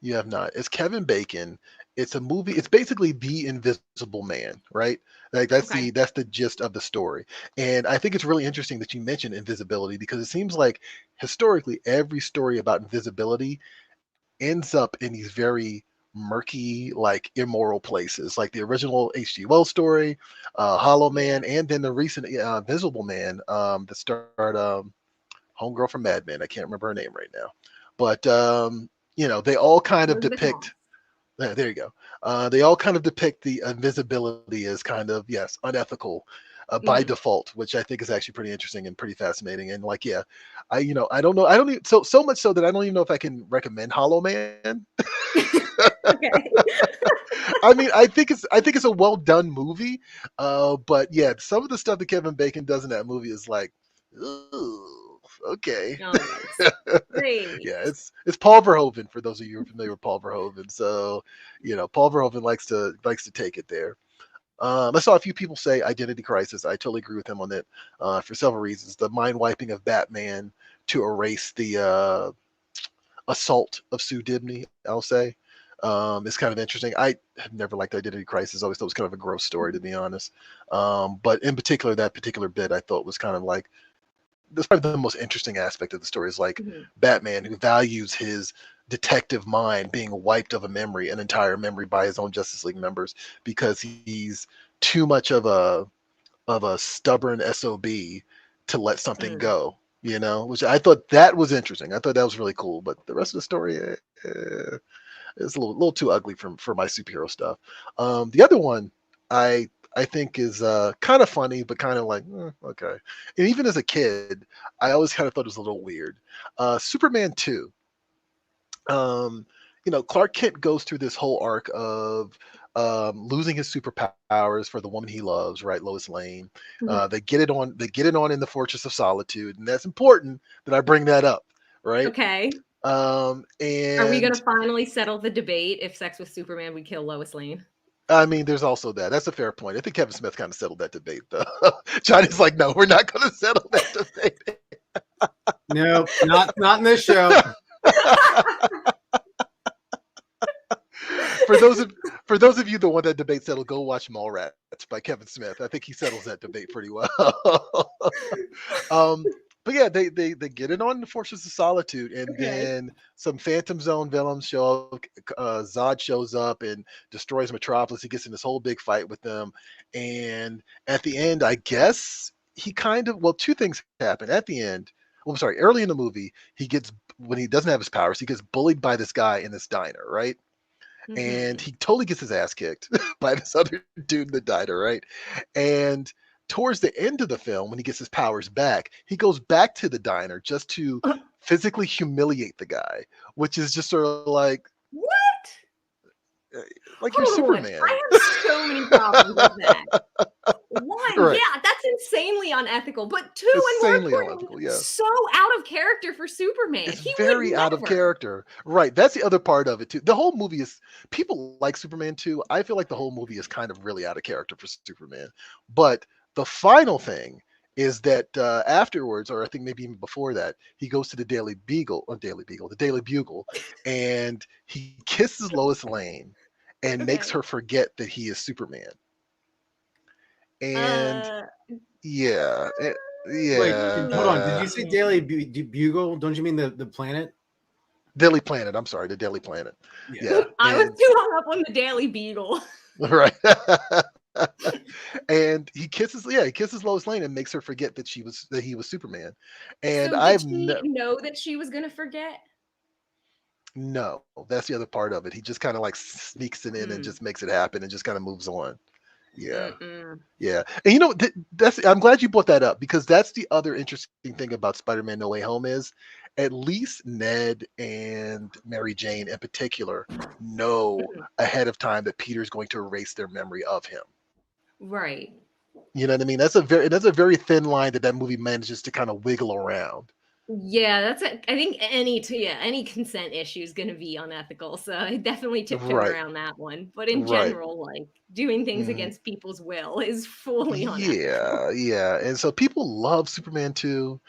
S2: You have not. It's Kevin Bacon. It's a movie. It's basically The Invisible Man, right? Like that's the gist of the story. And I think it's really interesting that you mentioned invisibility because it seems like historically every story about invisibility ends up in these very murky, like immoral places. Like the original H.G. Wells story, Hollow Man, and then the recent Invisible Man that starred homegirl from Mad Men. I can't remember her name right now, but you know, they all kind of depict. There you go. They all kind of depict the invisibility as kind of, yes, unethical by default, which I think is actually pretty interesting and pretty fascinating. And like, yeah, I don't know. I don't even, so much so that I don't even know if I can recommend Hollow Man.
S1: Okay.
S2: I mean, I think it's a well done movie. But yeah, some of the stuff that Kevin Bacon does in that movie is like, ooh. Okay.
S1: Great.
S2: Yeah, it's Paul Verhoeven, for those of you who are familiar with Paul Verhoeven. So, you know, Paul Verhoeven likes to take it there. I saw a few people say Identity Crisis. I totally agree with him on that for several reasons. The mind wiping of Batman to erase the assault of Sue Dibney, I'll say, is kind of interesting. I have never liked Identity Crisis. I always thought it was kind of a gross story, to be honest. But in particular, that particular bit I thought was kind of like, that's probably the most interesting aspect of the story is like Batman, who values his detective mind being wiped of an entire memory by his own Justice League members because he's too much of a stubborn SOB to let something go. You know, which I thought that was interesting. I thought that was really cool. But the rest of the story is a little too ugly for my superhero stuff. The other one I think is kind of funny, but kind of like okay. And even as a kid, I always kind of thought it was a little weird. Superman 2. You know, Clark Kent goes through this whole arc of losing his superpowers for the woman he loves, right, Lois Lane. They get it on. They get it on in the Fortress of Solitude, and that's important that I bring that up, right?
S1: Okay.
S2: And
S1: are we going to finally settle the debate if sex with Superman would kill Lois Lane?
S2: I mean, there's also that. That's a fair point. I think Kevin Smith kind of settled that debate, though. Johnny's like, no, we're not going to settle that debate.
S4: No, not in this show.
S2: For those of you that want that debate settled, go watch Mallrats by Kevin Smith. I think he settles that debate pretty well. But yeah, they get it on the Fortress of Solitude, and then some Phantom Zone villains show up. Zod shows up and destroys Metropolis. He gets in this whole big fight with them, and at the end, I guess he two things happen at the end. Well, I'm sorry, early in the movie, when he doesn't have his powers, he gets bullied by this guy in this diner, right? And he totally gets his ass kicked by this other dude in the diner, right? And towards the end of the film, when he gets his powers back, he goes back to the diner just to physically humiliate the guy, which is just sort of like,
S1: what?
S2: Like you're Superman.
S1: I have so many problems with that. One,
S2: right.
S1: Yeah, that's insanely unethical. But two,
S2: insanely
S1: and more importantly, so out of character for Superman.
S2: It's very out of character. Right. That's the other part of it too. The whole movie is, people like Superman 2. I feel like the whole movie is kind of really out of character for Superman. But the final thing is that afterwards, or I think maybe even before that, he goes to the the Daily Bugle, and he kisses Lois Lane and makes her forget that he is Superman. And yeah.
S4: Wait, hold on. Did you say Daily Bugle? Don't you mean the planet?
S2: Daily Planet. I'm sorry, the Daily Planet. Yeah.
S1: I was too hung up on the Daily Beetle.
S2: Right. And he kisses Lois Lane and makes her forget that he was Superman. And
S1: so did she know that she was gonna forget?
S2: No, that's the other part of it. He just kind of like sneaks it in and just makes it happen and just kind of moves on. Yeah. Yeah. And you know, I'm glad you brought that up, because that's the other interesting thing about Spider-Man No Way Home is at least Ned and Mary Jane in particular know ahead of time that Peter's going to erase their memory of him.
S1: Right.
S2: You know what I mean? That's a very thin line that movie manages to kind of wiggle around.
S1: Yeah, I think any consent issue is going to be unethical. So I definitely tiptoed around that one. But in general, like doing things against people's will is fully unethical.
S2: Yeah. And so people love Superman 2.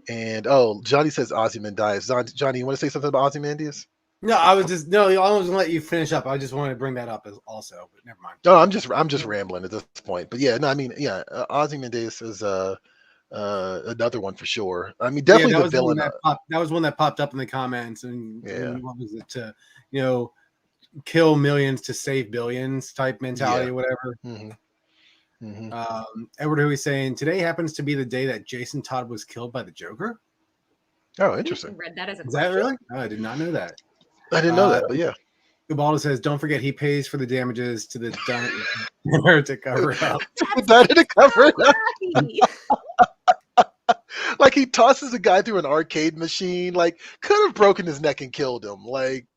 S2: And Johnny says Ozymandias. Johnny, you want to say something about Ozymandias?
S4: No, I was going to let you finish up. I just wanted to bring that up also, but never mind.
S2: No, I'm just rambling at this point. But yeah, no, I mean, yeah, Ozymandias is another one for sure. I mean, definitely the villain.
S4: That was one that popped up in the comments, and what was it, to kill millions to save billions type mentality or whatever. Edward Huey saying today happens to be the day that Jason Todd was killed by the Joker.
S2: Oh, interesting.
S1: Read that as a
S4: Is that really? Oh, I did not know that.
S2: I didn't know that, but yeah.
S4: Ubaldo says, don't forget he pays for the damages to the diner to cover it up.
S2: To cover it up. Like he tosses a guy through an arcade machine, like could have broken his neck and killed him. Like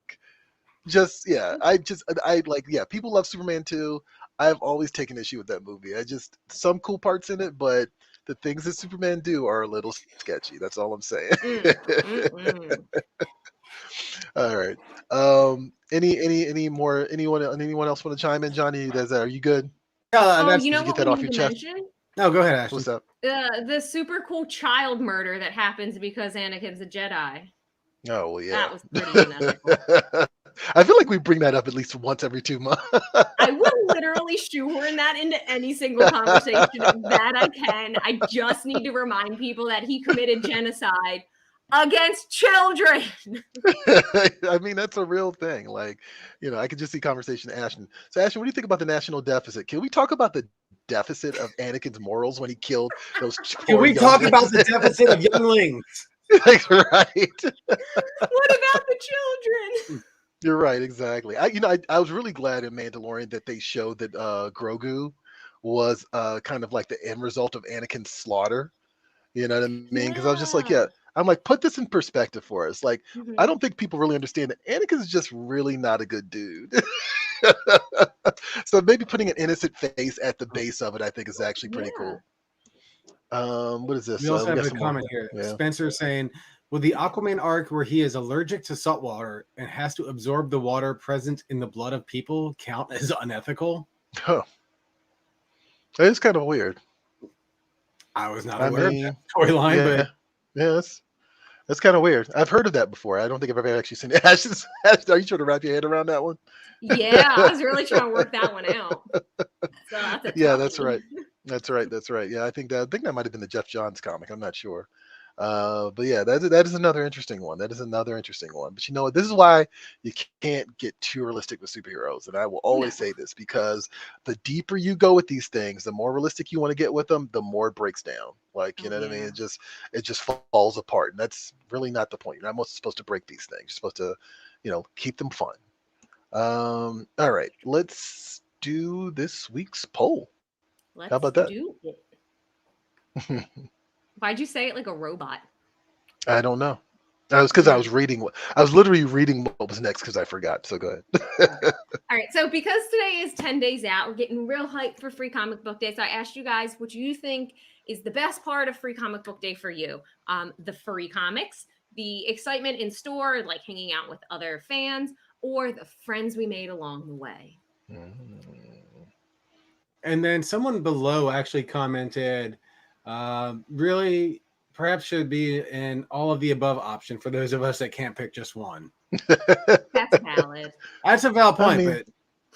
S2: people love Superman 2. I've always taken issue with that movie. Some cool parts in it, but the things that Superman do are a little sketchy. That's all I'm saying. All right. Anyone else want to chime in? Johnny, are you good?
S1: You know what, get that off your chest?
S4: No, go ahead, Ashton.
S2: What's up?
S1: The super cool child murder that happens because Anakin's a Jedi.
S2: Oh, well, yeah.
S1: That was pretty unethical.
S2: I feel like we bring that up at least once every 2 months.
S1: I will literally shoehorn that into any single conversation that I can. I just need to remind people that he committed genocide. against children.
S2: I mean, that's a real thing. Like, I could just see conversation Ashton. So, Ashton, what do you think about the national deficit? Can we talk about the deficit of Anakin's morals when he killed those?
S4: Can we talk about the deficit of younglings?
S2: Like, right.
S1: What about the children?
S2: You're right. Exactly. I was really glad in Mandalorian that they showed that Grogu was kind of like the end result of Anakin's slaughter. You know what I mean? Because I was just like, I'm like, put this in perspective for us. Like, I don't think people really understand that Anakin is just really not a good dude. So maybe putting an innocent face at the base of it, I think, is actually pretty cool. What is this?
S4: We also have a comment here. Yeah. Spencer saying, will the Aquaman arc where he is allergic to salt water and has to absorb the water present in the blood of people count as unethical?
S2: Huh. That is kind of weird.
S4: I was not aware of that storyline, but
S2: that's kind of weird. I've heard of that before. I don't think I've ever actually seen it. Ashton, are you trying to wrap your head around that one?
S1: Yeah, I was really trying to work that one out. So
S2: that's right. That's right. Yeah, I think that might have been the Jeff Johns comic. I'm not sure. But yeah, that is another interesting one. But you know what? This is why you can't get too realistic with superheroes. And I will always say this, because the deeper you go with these things, the more realistic you want to get with them, the more it breaks down. Like, you know what I mean? It just falls apart. And that's really not the point. You're not supposed to break these things. You're supposed to, keep them fun. All right, let's do this week's poll. How about that?
S1: Why'd you say it like a robot?
S2: I don't know. That was because I was literally reading what was next because I forgot. So go ahead.
S1: All right. So because today is 10 days out, we're getting real hyped for Free Comic Book Day. So I asked you guys what you think is the best part of Free Comic Book Day for you. The free comics, the excitement in store, like hanging out with other fans, or the friends we made along the way.
S4: And then someone below actually commented, really perhaps should be an all of the above option for those of us that can't pick just one.
S1: That's valid.
S4: That's a valid point, but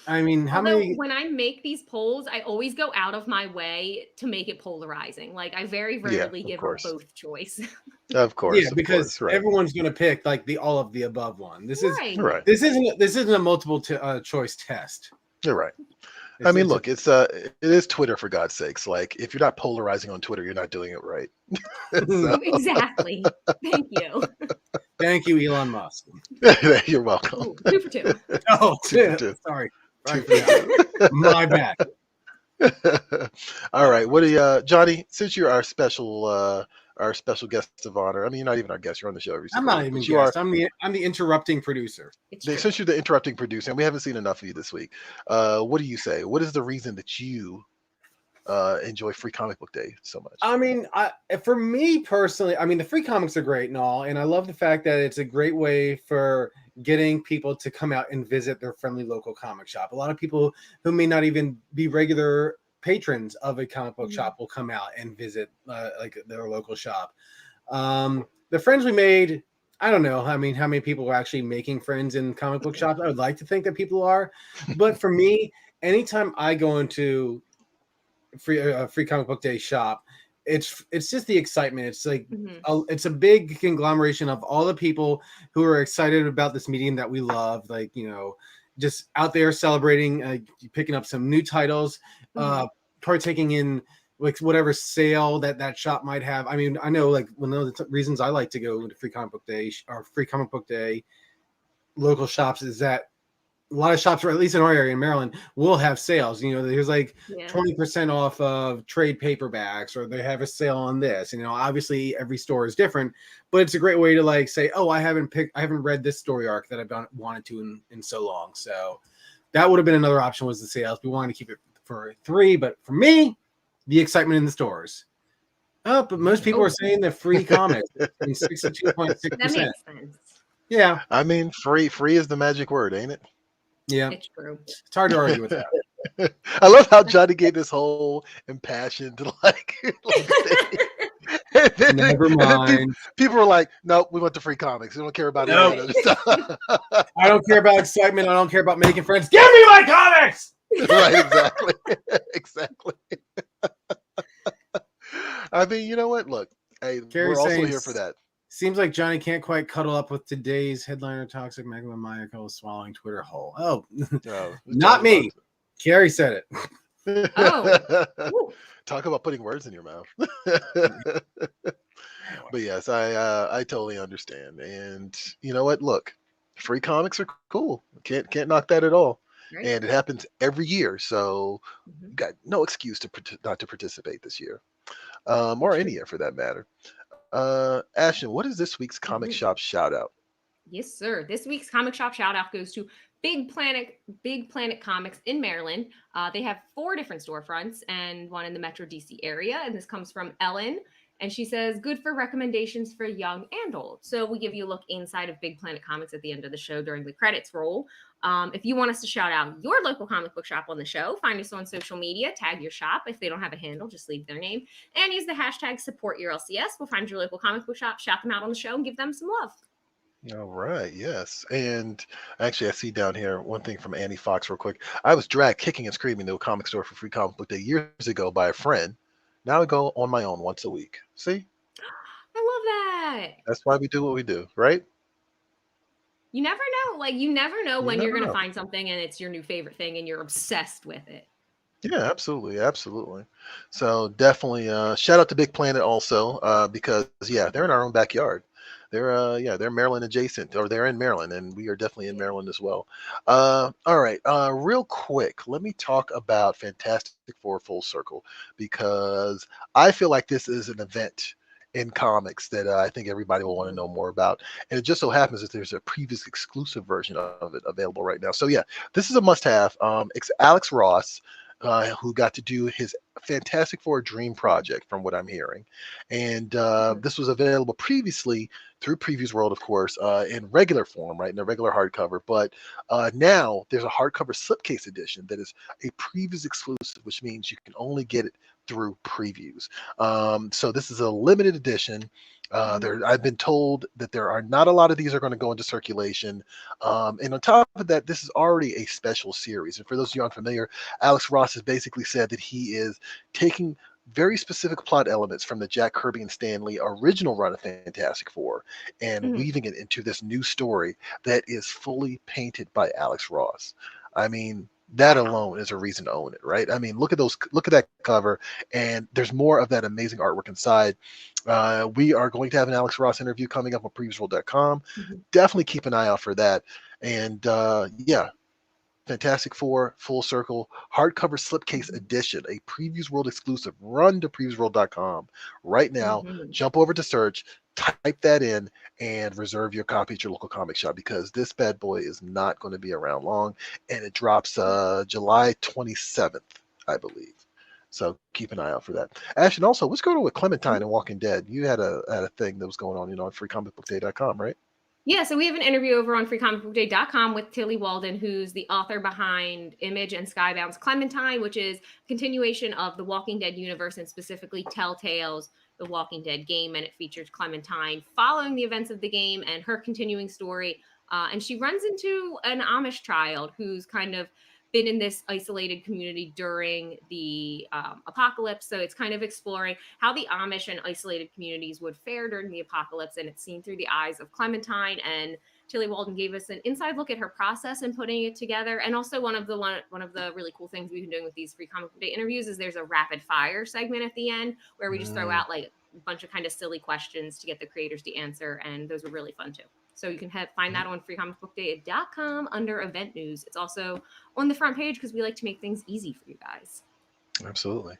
S4: I mean,
S1: when I make these polls, I always go out of my way to make it polarizing. Like, I very rarely give a both choice.
S2: Of course.
S4: Yeah, because everyone's going to pick like the all of the above one. This isn't a multiple choice test.
S2: You're right. I mean, look, it is Twitter, for God's sakes. Like, if you're not polarizing on Twitter, you're not doing it right.
S1: Exactly. Thank you.
S4: Thank you, Elon Musk.
S2: You're welcome.
S1: Ooh, 2 for 2.
S4: Oh, 2 for 2. Sorry. My bad.
S2: All right. What do you, Johnny? Since you're our special guest of honor. I mean, you're not even our guest. You're on the show every single
S4: I'm not even guest. I'm the interrupting producer.
S2: Since you're the interrupting producer, and we haven't seen enough of you this week, what do you say? What is the reason that you enjoy Free Comic Book Day so much?
S4: I mean, for me personally, I mean, the free comics are great and all, and I love the fact that it's a great way for getting people to come out and visit their friendly local comic shop. A lot of people who may not even be regular patrons of a comic book shop will come out and visit like their local shop. The friends we made, I don't know. I mean, how many people are actually making friends in comic book shops? I would like to think that people are, but for me, anytime I go into free comic book day shop, it's just the excitement. It's like it's a big conglomeration of all the people who are excited about this medium that we love, like, you know, just out there celebrating, picking up some new titles, partaking in like whatever sale that shop might have. I mean, I know like one of the reasons I like to go to Free Comic Book Day or Free Comic Book Day local shops is that a lot of shops, or at least in our area in Maryland, will have sales. You know, there's like 20% off of trade paperbacks, or they have a sale on this. You know, obviously every store is different, but it's a great way to like say, oh, I haven't read this story arc that I've wanted to in so long. So that would have been another option, was the sales. We wanted to keep it for 3, but for me, the excitement in the stores. Oh, but most people are saying the free comics in 62.6%.
S1: That makes sense.
S4: Yeah,
S2: I mean, free is the magic word, ain't it?
S4: Yeah,
S1: it's true.
S4: It's hard to argue with that.
S2: I love how Johnny gave this whole impassioned like thing.
S4: Never mind.
S2: People were like, "Nope, we want the free comics. We don't care about it."
S4: I don't care about excitement. I don't care about making friends. Give me my comics.
S2: Right? Exactly. Exactly. I mean, you know what? Look, hey, we're also here for that.
S4: Seems like Johnny can't quite cuddle up with today's headliner, Toxic Megalomaniacal swallowing Twitter hole. Oh, not me. Carrie said it.
S1: Oh,
S2: talk about putting words in your mouth. But yes, I totally understand. And you know what? Look, free comics are cool. Can't knock that at all. Right. And it happens every year, so you got no excuse to not to participate this year, or any year for that matter. Ashton, what is this week's comic shop shout out?
S1: Yes, sir. This week's comic shop shout out goes to Big Planet Comics in Maryland. They have 4 different storefronts and one in the Metro DC area. And this comes from Ellen. And she says, good for recommendations for young and old. So we give you a look inside of Big Planet Comics at the end of the show during the credits roll. If you want us to shout out your local comic book shop on the show, find us on social media, tag your shop. If they don't have a handle, just leave their name and use the hashtag #SupportYourLCS. We'll find your local comic book shop, shout them out on the show, and give them some love.
S2: All right, yes. And actually, I see down here one thing from Annie Fox real quick. I was dragged kicking and screaming to a comic store for Free Comic Book Day years ago by a friend. Now I go on my own once a week. See?
S1: I love that.
S2: That's why we do what we do, right?
S1: You never know. Like, you never know when you're going to find something and it's your new favorite thing and you're obsessed with it.
S2: Yeah, absolutely. Absolutely. So definitely shout out to Big Planet also because, yeah, they're in our own backyard. They're Maryland adjacent, or they're in Maryland, and we are definitely in Maryland as well. All right, real quick, let me talk about Fantastic Four Full Circle, because I feel like this is an event in comics that I think everybody will want to know more about. And it just so happens that there's a previous exclusive version of it available right now. So yeah, this is a must-have. It's Alex Ross, who got to do his Fantastic Four Dream Project, from what I'm hearing. And this was available previously through PREVIEWSworld, of course, in regular form, right, in a regular hardcover. But now there's a hardcover slipcase edition that is a previews exclusive, which means you can only get it through previews. So this is a limited edition. I've been told that there are not a lot of these are going to go into circulation. And on top of that, this is already a special series. And for those of you unfamiliar, Alex Ross has basically said that he is taking very specific plot elements from the Jack Kirby and Stan Lee original run of Fantastic Four and weaving it into this new story that is fully painted by Alex Ross. I mean, that alone is a reason to own it, right? I mean, look at that cover, and there's more of that amazing artwork inside. We are going to have an Alex Ross interview coming up on PREVIEWSworld.com. Definitely keep an eye out for that. And yeah, Fantastic Four Full Circle hardcover slipcase edition, a PREVIEWSworld exclusive. Run to PREVIEWSworld.com right now. Jump over to search, type that in, and reserve your copy at your local comic shop, because this bad boy is not going to be around long, and it drops July 27th, I believe. So keep an eye out for that. Ashton, also, let's go to with Clementine and Walking Dead. You had a thing that was going on, on freecomicbookday.com, right?
S1: Yeah, so we have an interview over on freecomicbookday.com with Tilly Walden, who's the author behind Image and Skybound's Clementine, which is a continuation of the Walking Dead universe, and specifically Telltale's The Walking Dead game. And it features Clementine following the events of the game and her continuing story. And she runs into an Amish child who's kind of been in this isolated community during the apocalypse. So it's kind of exploring how the Amish and isolated communities would fare during the apocalypse. And it's seen through the eyes of Clementine. And Tilly Walden gave us an inside look at her process in putting it together. And also one of the really cool things we've been doing with these Free Comic Book Day interviews is there's a rapid fire segment at the end where we just throw out like a bunch of kind of silly questions to get the creators to answer. And those were really fun too. So you can find that on freecomicbookday.com under event news. It's also on the front page because we like to make things easy for you guys.
S2: Absolutely.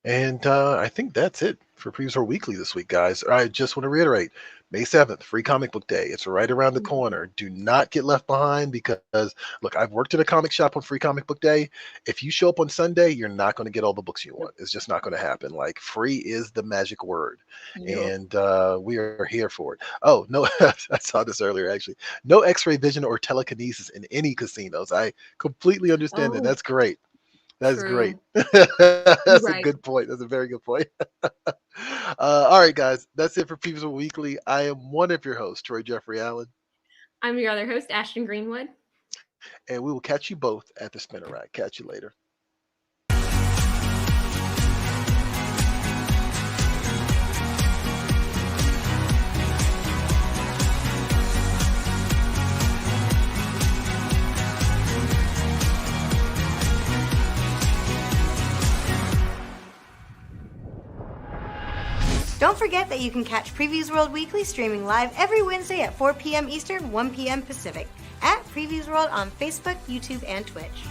S2: And I think that's it for PREVIEWSworld Weekly this week, guys. I just want to reiterate, May 7th, Free Comic Book Day. It's right around the corner. Do not get left behind, because, look, I've worked at a comic shop on Free Comic Book Day. If you show up on Sunday, you're not going to get all the books you want. It's just not going to happen. Like, free is the magic word. And we are here for it. Oh, no, I saw this earlier, actually. No X-ray vision or telekinesis in any casinos. I completely understand that. That's great. That's great. That's a good point. That's a very good point. All right, guys. That's it for PREVIEWSworld Weekly. I am one of your hosts, Troy Jeffrey Allen.
S1: I'm your other host, Ashton Greenwood.
S2: And we will catch you both at the spinner rack. Catch you later.
S3: Don't forget that you can catch Previews World Weekly streaming live every Wednesday at 4 p.m. Eastern, 1 p.m. Pacific at Previews World on Facebook, YouTube, and Twitch.